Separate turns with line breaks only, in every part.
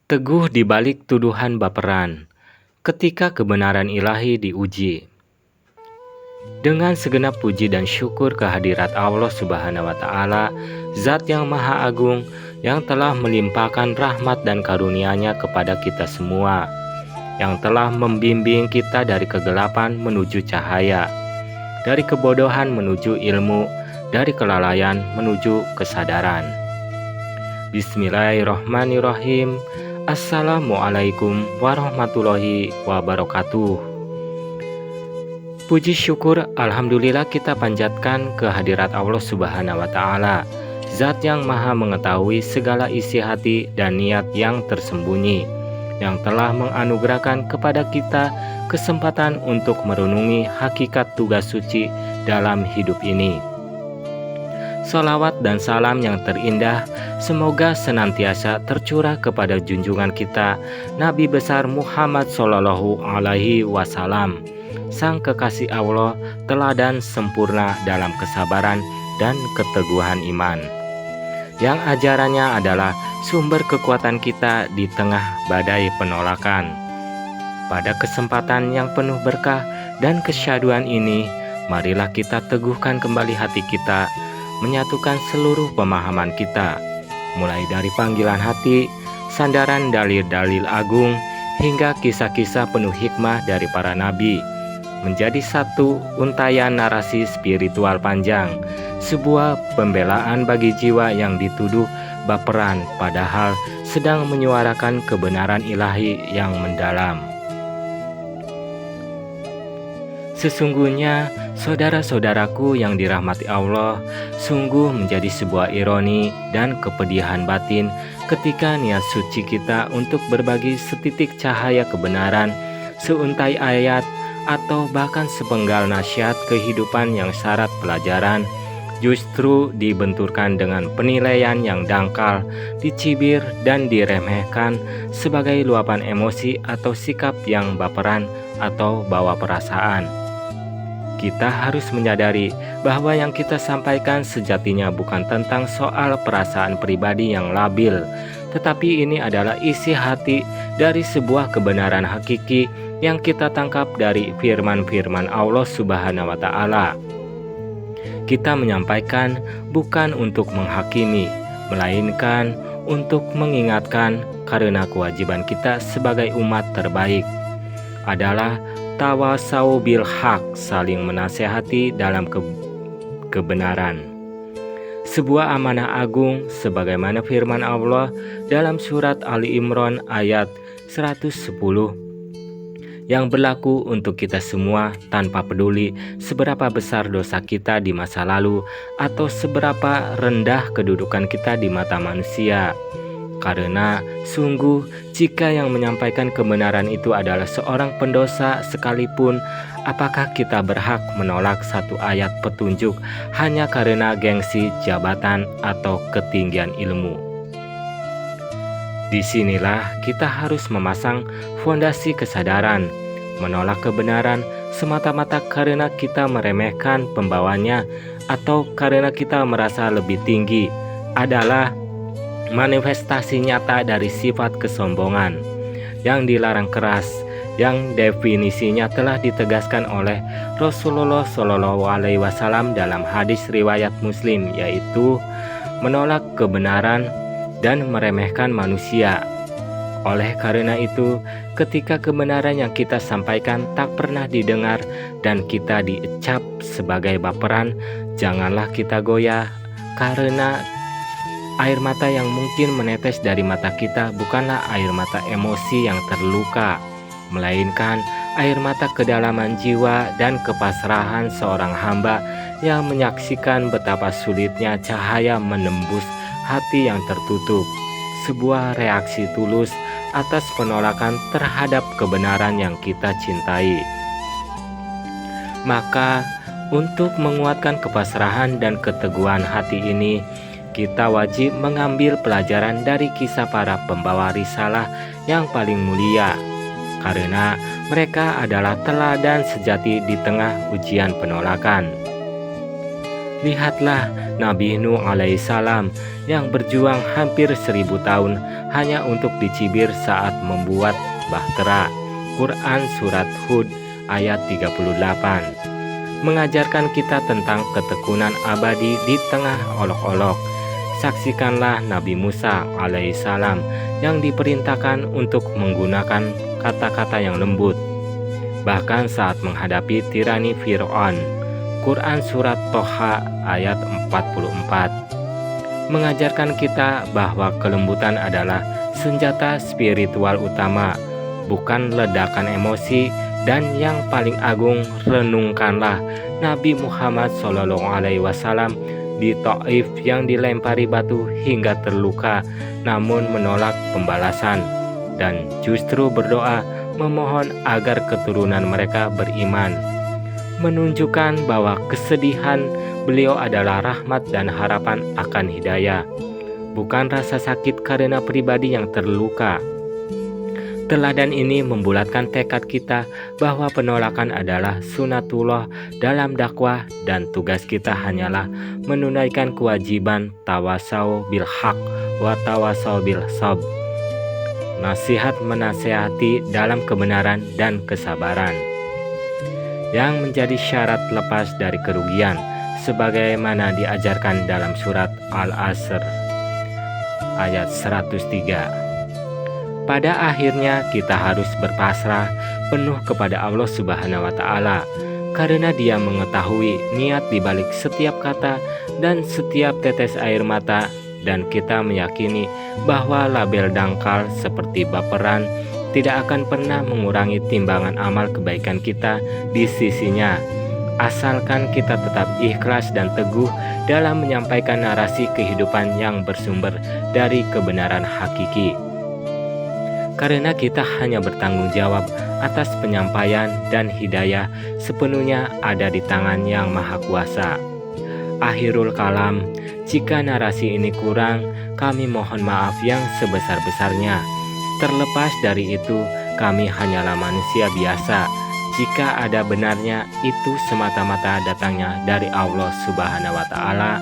Teguh di balik tuduhan baperan, ketika kebenaran ilahi diuji. Dengan segenap puji dan syukur kehadirat Allah Subhanahu wa Ta'ala, Zat yang Maha Agung, yang telah melimpahkan rahmat dan karunia-Nya kepada kita semua, yang telah membimbing kita dari kegelapan menuju cahaya, dari kebodohan menuju ilmu, dari kelalaian menuju kesadaran. Bismillahirrahmanirrahim. Assalamualaikum warahmatullahi wabarakatuh. Puji syukur Alhamdulillah kita panjatkan kehadirat Allah Subhanahu wa Ta'ala, Zat yang Maha mengetahui segala isi hati dan niat yang tersembunyi, yang telah menganugerahkan kepada kita kesempatan untuk merenungi hakikat tugas suci dalam hidup ini. Sholawat dan salam yang terindah semoga senantiasa tercurah kepada junjungan kita Nabi besar Muhammad Sallallahu Alaihi Wasallam, sang kekasih Allah, teladan sempurna dalam kesabaran dan keteguhan iman, yang ajarannya adalah sumber kekuatan kita di tengah badai penolakan. Pada kesempatan yang penuh berkah dan kesyahduan ini, marilah kita teguhkan kembali hati kita, menyatukan seluruh pemahaman kita, mulai dari panggilan hati, sandaran dalil-dalil agung, hingga kisah-kisah penuh hikmah dari para nabi, menjadi satu untayan narasi spiritual panjang, sebuah pembelaan bagi jiwa yang dituduh baperan padahal sedang menyuarakan kebenaran ilahi yang mendalam. Sesungguhnya, saudara-saudaraku yang dirahmati Allah, sungguh menjadi sebuah ironi dan kepedihan batin ketika niat suci kita untuk berbagi setitik cahaya kebenaran, seuntai ayat, atau bahkan sepenggal nasihat kehidupan yang syarat pelajaran, justru dibenturkan dengan penilaian yang dangkal, dicibir dan diremehkan sebagai luapan emosi atau sikap yang baperan atau bawa perasaan. Kita harus menyadari bahwa yang kita sampaikan sejatinya bukan tentang soal perasaan pribadi yang labil, tetapi ini adalah isi hati dari sebuah kebenaran hakiki yang kita tangkap dari firman-firman Allah Subhanahu wa Ta'ala. Kita menyampaikan bukan untuk menghakimi, melainkan untuk mengingatkan, karena kewajiban kita sebagai umat terbaik adalah tawasau bil haq, saling menasehati dalam kebenaran. Sebuah amanah agung sebagaimana firman Allah dalam surat Ali Imran ayat 110 yang berlaku untuk kita semua tanpa peduli seberapa besar dosa kita di masa lalu atau seberapa rendah kedudukan kita di mata manusia. Karena sungguh jika yang menyampaikan kebenaran itu adalah seorang pendosa sekalipun, apakah kita berhak menolak satu ayat petunjuk hanya karena gengsi jabatan atau ketinggian ilmu? Disinilah kita harus memasang fondasi kesadaran. Menolak kebenaran semata-mata karena kita meremehkan pembawanya atau karena kita merasa lebih tinggi adalah manifestasi nyata dari sifat kesombongan yang dilarang keras, yang definisinya telah ditegaskan oleh Rasulullah Shallallahu Alaihi Wasallam dalam hadis riwayat Muslim, yaitu menolak kebenaran dan meremehkan manusia. Oleh karena itu, ketika kebenaran yang kita sampaikan tak pernah didengar dan kita diecap sebagai baperan, janganlah kita goyah, karena air mata yang mungkin menetes dari mata kita bukanlah air mata emosi yang terluka, melainkan air mata kedalaman jiwa dan kepasrahan seorang hamba yang menyaksikan betapa sulitnya cahaya menembus hati yang tertutup, sebuah reaksi tulus atas penolakan terhadap kebenaran yang kita cintai. Maka, untuk menguatkan kepasrahan dan keteguhan hati ini, kita wajib mengambil pelajaran dari kisah para pembawa risalah yang paling mulia, karena mereka adalah teladan sejati di tengah ujian penolakan. Lihatlah Nabi Nuh alaihissalam yang berjuang hampir 1000 tahun hanya untuk dicibir saat membuat bahtera. Quran Surat Hud ayat 38 mengajarkan kita tentang ketekunan abadi di tengah olok-olok. Saksikanlah Nabi Musa alaihissalam yang diperintahkan untuk menggunakan kata-kata yang lembut, bahkan saat menghadapi tirani Fir'aun. Quran Surat Toha ayat 44 mengajarkan kita bahwa kelembutan adalah senjata spiritual utama, bukan ledakan emosi. Dan yang paling agung, renungkanlah Nabi Muhammad SAW di Taif yang dilempari batu hingga terluka, namun menolak pembalasan, dan justru berdoa memohon agar keturunan mereka beriman, menunjukkan bahwa kesedihan beliau adalah rahmat dan harapan akan hidayah, bukan rasa sakit karena pribadi yang terluka. Teladan ini membulatkan tekad kita bahwa penolakan adalah sunatullah dalam dakwah, dan tugas kita hanyalah menunaikan kewajiban tawasau bil haq wa tawasau bil sabr. Nasihat menasehati dalam kebenaran dan kesabaran yang menjadi syarat lepas dari kerugian, sebagaimana diajarkan dalam surat Al-Asr ayat 103. Pada akhirnya kita harus berpasrah penuh kepada Allah Subhanahu wa Ta'ala, karena Dia mengetahui niat di balik setiap kata dan setiap tetes air mata, dan kita meyakini bahwa label dangkal seperti baperan tidak akan pernah mengurangi timbangan amal kebaikan kita di sisinya, asalkan kita tetap ikhlas dan teguh dalam menyampaikan narasi kehidupan yang bersumber dari kebenaran hakiki. Karena kita hanya bertanggung jawab atas penyampaian, dan hidayah sepenuhnya ada di tangan Yang Maha Kuasa. Akhirul kalam, jika narasi ini kurang, kami mohon maaf yang sebesar-besarnya. Terlepas dari itu, kami hanyalah manusia biasa. Jika ada benarnya, itu semata-mata datangnya dari Allah Subhanahu wa Ta'ala,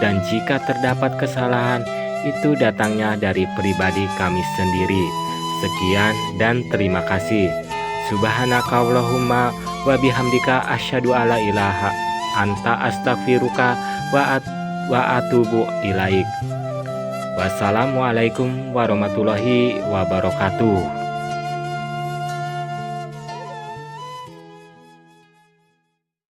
dan jika terdapat kesalahan, itu datangnya dari pribadi kami sendiri. Sekian dan terima kasih. Subhanakallahumma wa bihamdika asyhadu alla ilaha anta astaghfiruka wa atubu ilaik. Wassalamualaikum warahmatullahi wabarakatuh.